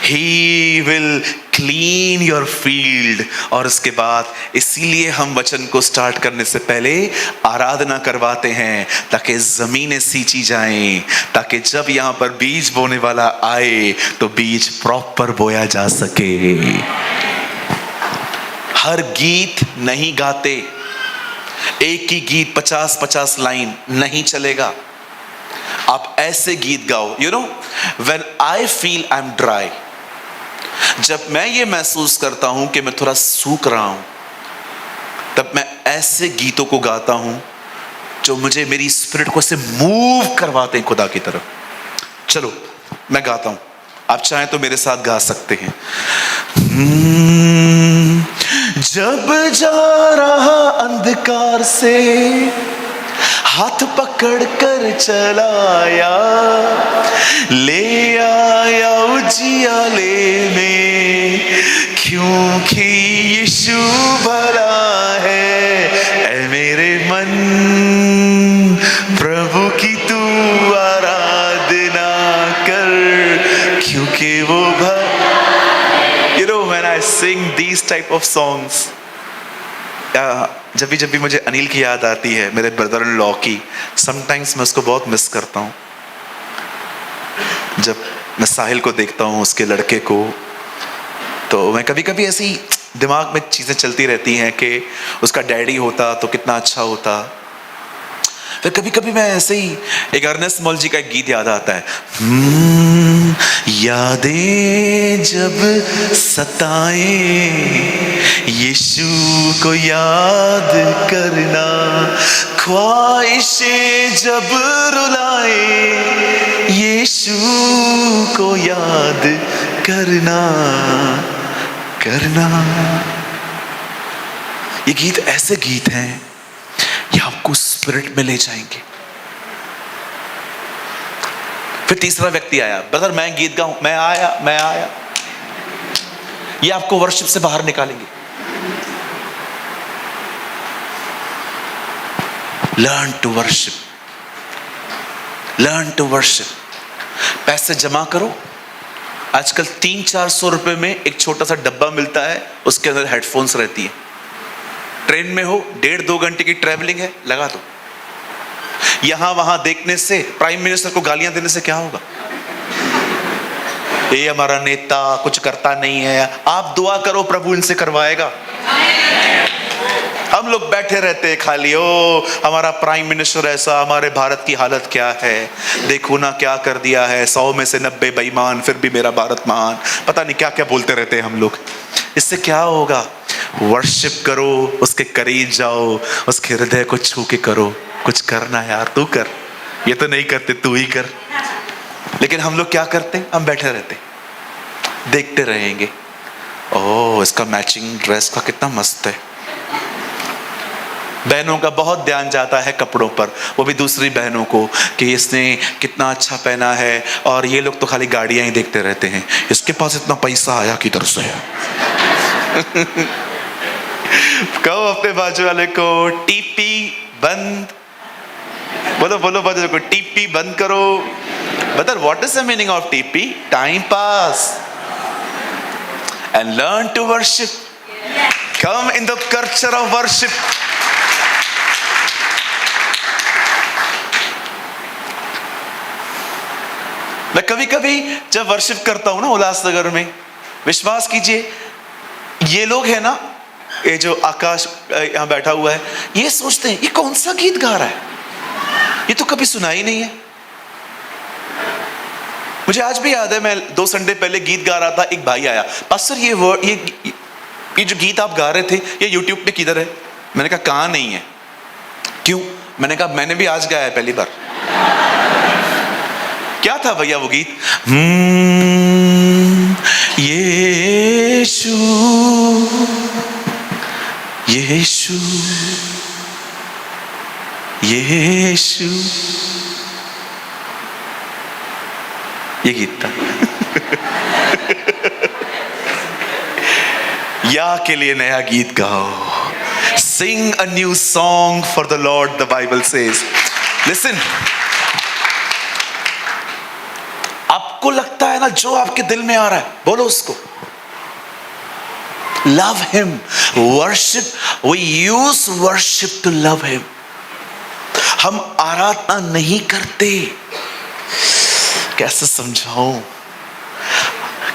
He will clean your field। और उसके बाद इसीलिए हम वचन को स्टार्ट करने से पहले आराधना करवाते हैं, ताकि जमीनें सींची जाएं, ताकि जब यहाँ पर बीज बोने वाला आए तो बीज प्रॉपर बोया जा सके। हर गीत नहीं गाते, एक ही गीत 50-50 लाइन नहीं चलेगा। आप ऐसे गीत गाओ, you know, when I feel I'm dry, जब मैं ये महसूस करता हूं कि मैं थोड़ा सूख रहा हूं, तब मैं ऐसे गीतों को गाता हूं जो मुझे मेरी स्पिरिट को से मूव करवाते हैं खुदा की तरफ। चलो मैं गाता हूं, आप चाहें तो मेरे साथ गा सकते हैं। जब जा रहा अंधकार से हाथ पकड़ कर चलाया, ले आया उजियाले में, क्योंकि यीशु भला है। ऐ मेरे मन प्रभु की तू आराधना कर, क्योंकि वो You know, when I sing these type of songs, जब भी मुझे अनिल की याद आती है, मेरे ब्रदर इन लॉ की, समटाइम्स मैं उसको बहुत मिस करता हूँ। जब मैं साहिल को देखता हूँ, उसके लड़के को, तो मैं कभी कभी ऐसी दिमाग में चीज़ें चलती रहती हैं कि उसका डैडी होता तो कितना अच्छा होता। फिर कभी कभी मैं ऐसे ही, एक अर्नेस्ट मॉल जी का एक गीत याद आता है, यादें जब सताए यीशु को याद करना, ख्वाहिशें जब रुलाए यीशु को याद करना। ये गीत ऐसे गीत हैं, ये आपको स्पिरिट में ले जाएंगे। फिर तीसरा व्यक्ति आया, ब्रदर मैं गीत गाऊं, मैं आया। ये आपको वर्शिप से बाहर निकालेंगे। Learn to worship. पैसे जमा करो। आजकल 300-400 रुपए में एक छोटा सा डब्बा मिलता है, उसके अंदर हेडफोन्स रहती है। ट्रेन में हो, 1.5-2 घंटे की ट्रेवलिंग है, लगा दो। यहां वहां देखने से, प्राइम मिनिस्टर को गालियां देने से क्या होगा? ये हमारा नेता कुछ करता नहीं है। आप दुआ करो, प्रभु इनसे करवाएगा। हम लोग बैठे रहते हैं खाली, ओ हमारा प्राइम मिनिस्टर ऐसा, हमारे भारत की हालत क्या है, देखो ना क्या कर दिया है, 100 में से 90 बेईमान, फिर भी मेरा भारत महान, पता नहीं क्या क्या बोलते रहते हैं हम लोग। इससे क्या होगा? वर्शिप करो, उसके करीब जाओ, उसके हृदय को छू के करो। कुछ करना यार, तू कर, ये तो नहीं करते, तू ही कर। लेकिन हम लोग क्या करते हैं? हम बैठे रहते, देखते रहेंगे। ओह, इसका मैचिंग ड्रेस का कितना मस्त है। बहनों का बहुत ध्यान जाता है कपड़ों पर, वो भी दूसरी बहनों को, कि इसने कितना अच्छा पहना है। और ये लोग तो खाली गाड़ियां ही देखते रहते हैं, इसके पास इतना पैसा आया किधर से है। कहो अपने बाजू वाले को टीपी बंद, बोलो बोलो बाजू को टीपी बंद करो। बता, what is the meaning of TP? Time pass and learn to worship. Come in the culture of worship. मैं कभी कभी जब वर्शिप करता हूं ना उल्लासनगर में, विश्वास कीजिए ये लोग हैं ना, ये जो आकाश यहां बैठा हुआ है, ये सोचते हैं ये कौन सा गीत गा रहा है, ये तो कभी सुना ही नहीं है। मुझे आज भी याद है, मैं 2 संडे पहले गीत गा रहा था, एक भाई आया, पास्टर ये जो गीत आप गा रहे थे ये यूट्यूब पे किधर है? मैंने कहा कहाँ नहीं है। क्यों? मैंने कहा मैंने भी आज गाया है पहली बार। क्या था भैया वो गीत? यीशु यीशु यीशु, ये गीत था। या के लिए नया गीत गाओ। Sing a new song for the Lord, the Bible says. Listen. आपको लगता है ना जो आपके दिल में आ रहा है, बोलो उसको। Love him. Worship. We use worship to love him. हम आराधना नहीं करते। कैसे समझाऊं?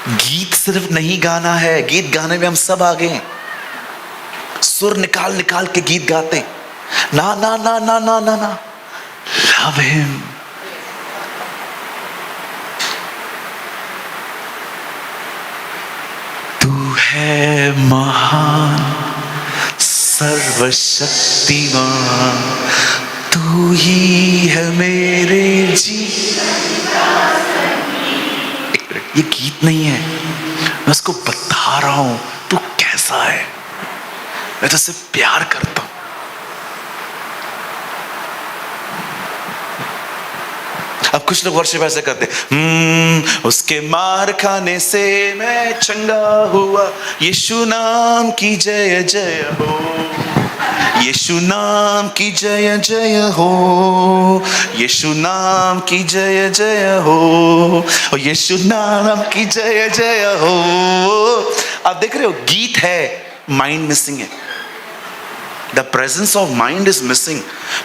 गीत सिर्फ नहीं गाना है, गीत गाने में हम सब आगे हैं, सुर निकाल निकाल के गीत गाते। ना ना ना ना ना ना ना, लव हिम। तू है महान सर्वशक्तिमान, तू ही है मेरे जी। ये गीत नहीं है, मैं उसको बता रहा हूं तू कैसा है, मैं तुझसे प्यार करता हूं। अब कुछ लोग वर्शिप ऐसे करते, उसके मार खाने से मैं चंगा हुआ, यीशु नाम की जय जय हो, यीशु नाम की जय जय हो, यीशु नाम की जय जय हो, यीशु नाम की जय जय हो। आप देख रहे हो गीत है, माइंड मिसिंग है। The presence of mind is missing.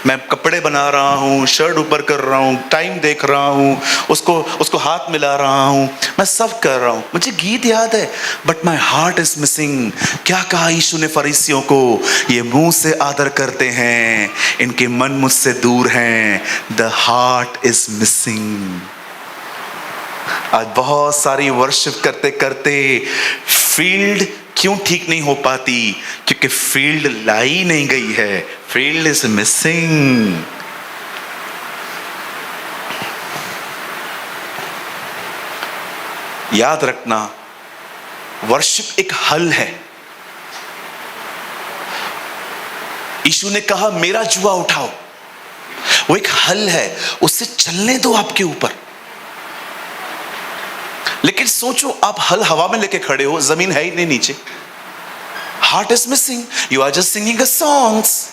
मैं कपड़े बना रहा हूँ, शर्ट ऊपर कर रहा हूँ, टाइम देख रहा हूँ, उसको हाथ मिला रहा हूँ, मैं सब कर रहा हूँ, मुझे गीत याद है, but my heart is missing. क्या कहा यीशु ने फरीसियों को? ये मुंह से आदर करते हैं, इनके मन मुझसे दूर हैं। The heart is missing. आज बहुत सारी वर्शिप करते करते फील्ड क्यों ठीक नहीं हो पाती? क्योंकि फील्ड लाई नहीं गई है, फील्ड इज मिसिंग। याद रखना, वर्शिप एक हल है। यीशु ने कहा मेरा जुआ उठाओ, वो एक हल है, उससे चलने दो आपके ऊपर। लेकिन सोचो, आप हल हवा में लेके खड़े हो, जमीन है ही नहीं नीचे। Heart is missing, you are just singing a songs.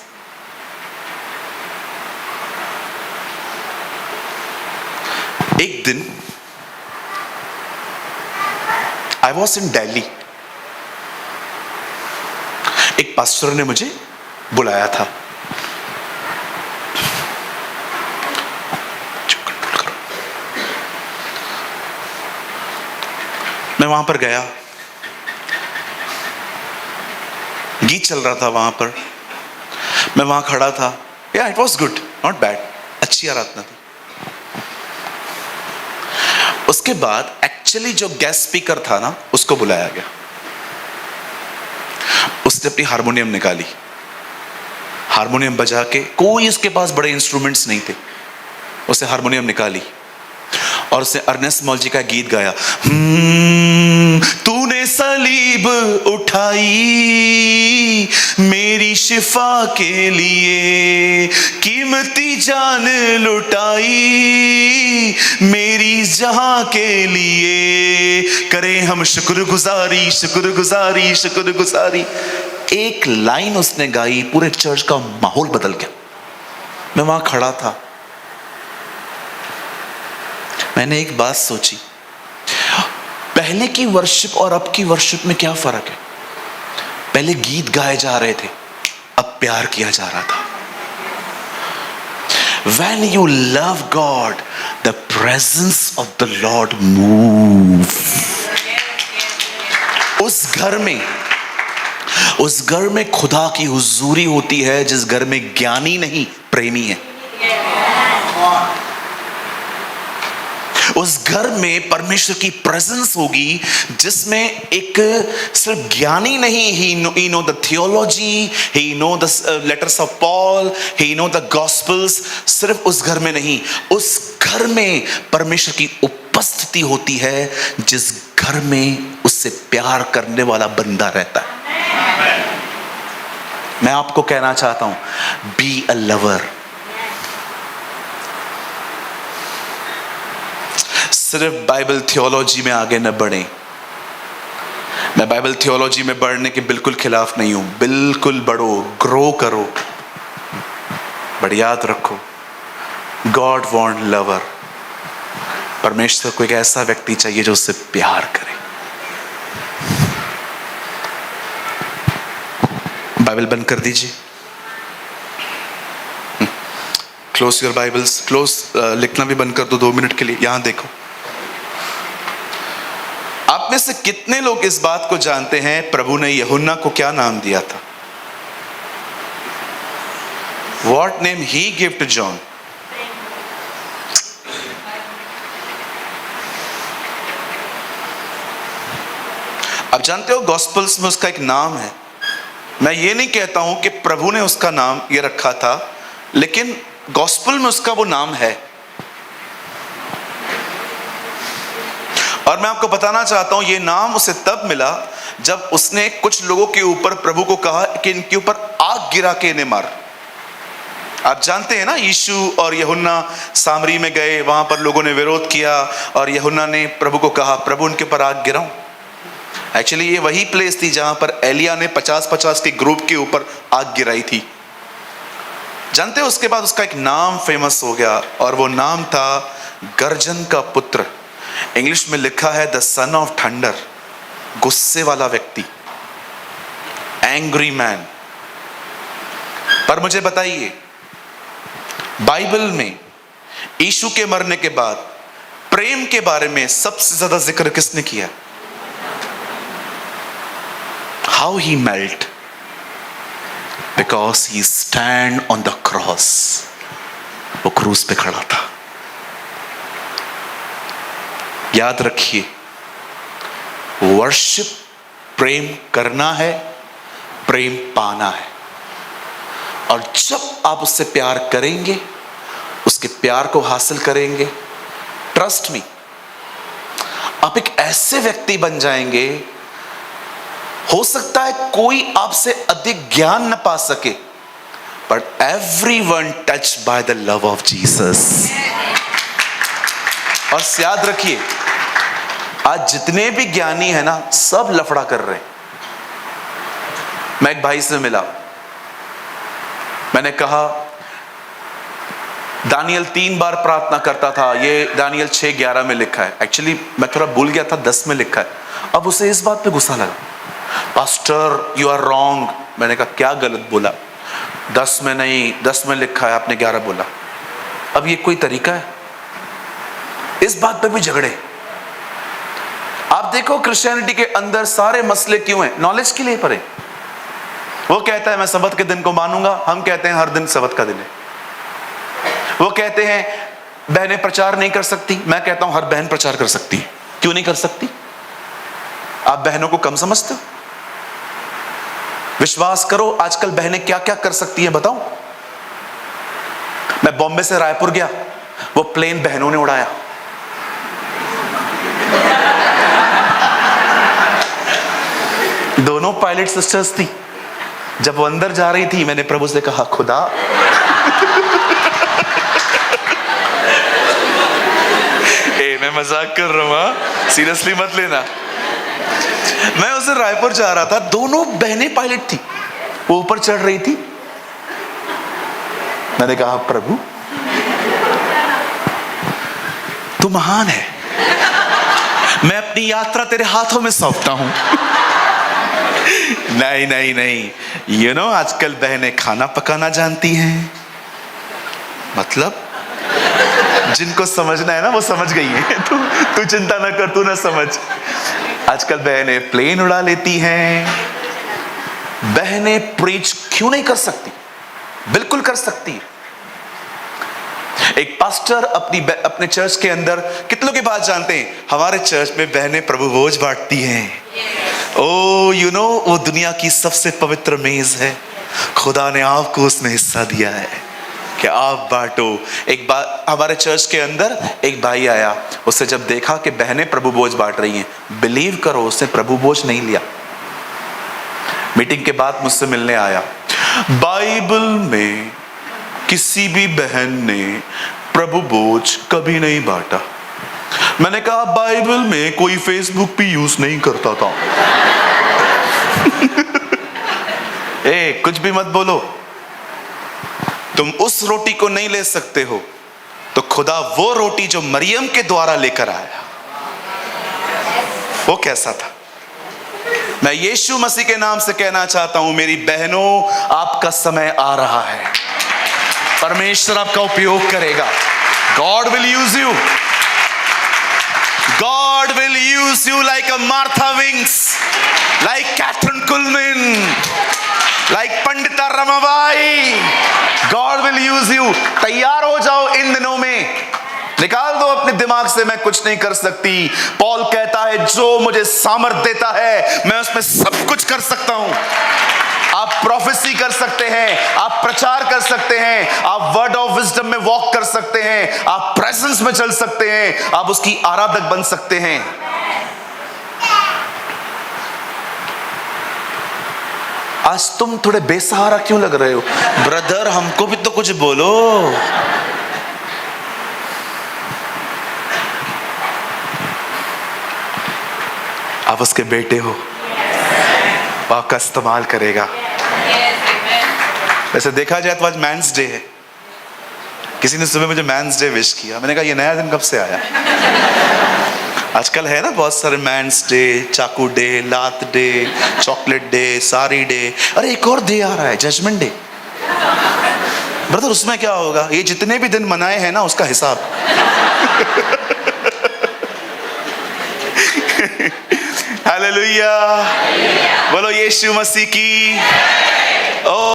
एक दिन आई वॉज इन दिल्ली, एक पास्टर ने मुझे बुलाया था। मैं वहां पर गया, गीत चल रहा था वहां पर, मैं वहां खड़ा था। या it was good, not bad, अच्छी आराधना थी। उसके बाद एक्चुअली जो गेस्ट स्पीकर था ना, उसको बुलाया गया। उसने अपनी हारमोनियम निकाली, हारमोनियम बजा के, कोई उसके पास बड़े इंस्ट्रूमेंट्स नहीं थे, उसने हारमोनियम निकाली और उसने अर्नेस्ट मॉल जी का गीत गाया, तूने सलीब उठाई मेरी शिफा के लिए, कीमती जान लुटाई मेरी जहां के लिए, करें हम शुक्रगुजारी शुक्रगुजारी शुक्रगुजारी। एक लाइन उसने गाई, पूरे चर्च का माहौल बदल गया। मैं वहां खड़ा था, मैंने एक बात सोची, पहले की वर्शिप और अब की वर्शिप में क्या फर्क है? पहले गीत गाए जा रहे थे, अब प्यार किया जा रहा था। When you love God, the presence of the Lord move. उस घर में खुदा की हुजूरी होती है, जिस घर में ज्ञानी नहीं प्रेमी है। उस घर में परमेश्वर की प्रेजेंस होगी, जिसमें एक सिर्फ ज्ञानी नहीं, he know the theology, he know the letters of Paul, he know the gospels। सिर्फ उस घर में नहीं, उस घर में परमेश्वर की उपस्थिति होती है, जिस घर में उससे प्यार करने वाला बंदा रहता है। मैं आपको कहना चाहता हूं, बी अ लवर। सिर्फ बाइबल थियोलॉजी में आगे न बढ़े। मैं बाइबल थियोलॉजी में बढ़ने के बिल्कुल खिलाफ नहीं हूं, बिल्कुल बढ़ो, ग्रो करो, बट याद रखो, गॉड वांट लवर। परमेश्वर को एक ऐसा व्यक्ति चाहिए जो उससे प्यार करे। बाइबल बंद कर दीजिए, क्लोज योर बाइबल्स, क्लोज, लिखना भी बंद कर दो 2 मिनट के लिए। यहां देखो, आप में से कितने लोग इस बात को जानते हैं प्रभु ने यूहन्ना को क्या नाम दिया था? What name he gave to John? आप जानते हो गॉस्पल्स में उसका एक नाम है। मैं ये नहीं कहता हूं कि प्रभु ने उसका नाम ये रखा था, लेकिन गॉस्पल में उसका वो नाम है। और मैं आपको बताना चाहता हूं, ये नाम उसे तब मिला जब उसने कुछ लोगों के ऊपर प्रभु को कहा कि इनके ऊपर आग गिरा के इन्हें मार। आप जानते हैं ना, यीशु और यूहन्ना सामरी में गए, वहां पर लोगों ने विरोध किया और यूहन्ना ने प्रभु को कहा, प्रभु उनके ऊपर आग गिराऊं। एक्चुअली ये वही प्लेस थी जहां पर एलिया ने 50-50 के ग्रुप के ऊपर आग गिराई थी। जानते हो, उसके बाद उसका एक नाम फेमस हो गया और वो नाम था गर्जन का पुत्र। इंग्लिश में लिखा है द सन ऑफ थंडर, गुस्से वाला व्यक्ति, एंग्री मैन। पर मुझे बताइए, बाइबल में यीशु के मरने के बाद प्रेम के बारे में सबसे ज्यादा जिक्र किसने किया? How he melt, because he stand on the cross। वो क्रूस पे खड़ा था। याद रखिए, वर्शिप प्रेम करना है, प्रेम पाना है। और जब आप उससे प्यार करेंगे, उसके प्यार को हासिल करेंगे, ट्रस्ट मी, आप एक ऐसे व्यक्ति बन जाएंगे, हो सकता है कोई आपसे अधिक ज्ञान न पा सके, but everyone touched by the love of Jesus. और याद रखिए, आज जितने भी ज्ञानी है ना, सब लफड़ा कर रहे हैं। मैं एक भाई से मिला, मैंने कहा दानियल 3 बार प्रार्थना करता था, ये दानियल 6:11 में लिखा है। एक्चुअली मैं थोड़ा भूल गया था, 10 में लिखा है। अब उसे इस बात पे गुस्सा लगा, पास्टर यू आर रॉन्ग। मैंने कहा क्या गलत बोला? 10 में नहीं, 10 में लिखा है, आपने 11 बोला। अब ये कोई तरीका है? इस बात पे भी झगड़े। आप देखो, क्रिश्चियनिटी के अंदर सारे मसले क्यों हैं? नॉलेज के लिए पढ़े। वो कहता है मैं सबत के दिन को मानूंगा, हम कहते हैं हर दिन सबत का दिन है। वो कहते हैं बहनें प्रचार नहीं कर सकती, मैं कहता हूं हर बहन प्रचार कर सकती है। क्यों नहीं कर सकती? आप बहनों को कम समझते हो? विश्वास करो, आजकल बहनें क्या क्या कर सकती हैं बताऊं? मैं बॉम्बे से रायपुर गया, वो प्लेन बहनों ने उड़ाया। दोनों पायलट सिस्टर्स थी। जब वो अंदर जा रही थी, मैंने प्रभु से कहा, खुदा मैं मजाक कर रहा हूँ, सीरियसली मत लेना। मैं उस दिन रायपुर जा रहा था, दोनों बहनें पायलट थी, वो ऊपर चढ़ रही थी। मैंने कहा, प्रभु तू महान है, मैं अपनी यात्रा तेरे हाथों में सौंपता हूं। नहीं नहीं नहीं, आजकल बहनें खाना पकाना जानती हैं। मतलब जिनको समझना है ना, वो समझ गई हैं। तू चिंता ना कर, तू ना समझ। आजकल बहनें प्लेन उड़ा लेती हैं। बहनें प्रीच क्यों नहीं कर सकती? बिल्कुल कर सकती। एक पास्टर अपने चर्च के अंदर, कितनों की बात जानते हैं, हमारे चर्च में बहनें प्रभु भोज बांटती हैं। वो दुनिया की सबसे पवित्र मेज है, खुदा ने आपको उसमें हिस्सा दिया है कि आप बांटो। एक बार हमारे चर्च के अंदर एक भाई आया, उससे जब देखा कि बहनें प्रभु भोज बांट रही हैं, बिलीव करो उसने प्रभु भोज नहीं लिया। मीटिंग के बाद मुझसे मिलने आया। बाइबल में किसी भी बहन ने प्रभु भोज कभी नहीं बांटा। मैंने कहा, बाइबल में कोई फेसबुक भी यूज नहीं करता था। कुछ भी मत बोलो। तुम उस रोटी को नहीं ले सकते हो, तो खुदा वो रोटी जो मरियम के द्वारा लेकर आया, वो कैसा था? मैं यीशु मसीह के नाम से कहना चाहता हूं, मेरी बहनों, आपका समय आ रहा है। परमेश्वर आपका उपयोग करेगा। God will use you. God will use you like a Martha Wings, like Catherine Kuhlman, like Pandita Ramabai. God will use you. तैयार हो जाओ इन दिनों में। निकाल दो अपने दिमाग से, मैं कुछ नहीं कर सकती। पॉल कहता है, जो मुझे सामर्थ देता है, मैं उसमें सब कुछ कर सकता हूं। आप प्रोफेसी कर सकते हैं, आप प्रचार कर सकते हैं, आप वर्ड ऑफ विजडम में वॉक कर सकते हैं, आप प्रेजेंस में चल सकते हैं, आप उसकी आराधक बन सकते हैं। आज तुम थोड़े बेसहारा क्यों लग रहे हो? ब्रदर, हमको भी तो कुछ बोलो। आप उसके बेटे हो, आपका इस्तेमाल करेगा। वैसे देखा जाए तो आज मैंस डे है। किसी ने सुबह मुझे मैंस डे विश किया। मैंने कहा, ये नया दिन कब से आया? आजकल है ना बहुत सारे मैंस डे, चाकू डे, लात day, chocolate day, sari day. अरे एक और डे आ रहा है, जजमेंट डे। ब्रदर, उसमें क्या होगा? ये जितने भी दिन मनाए हैं ना, उसका हिसाब। हालेलुया, बोलो यीशु मसीह की। ओ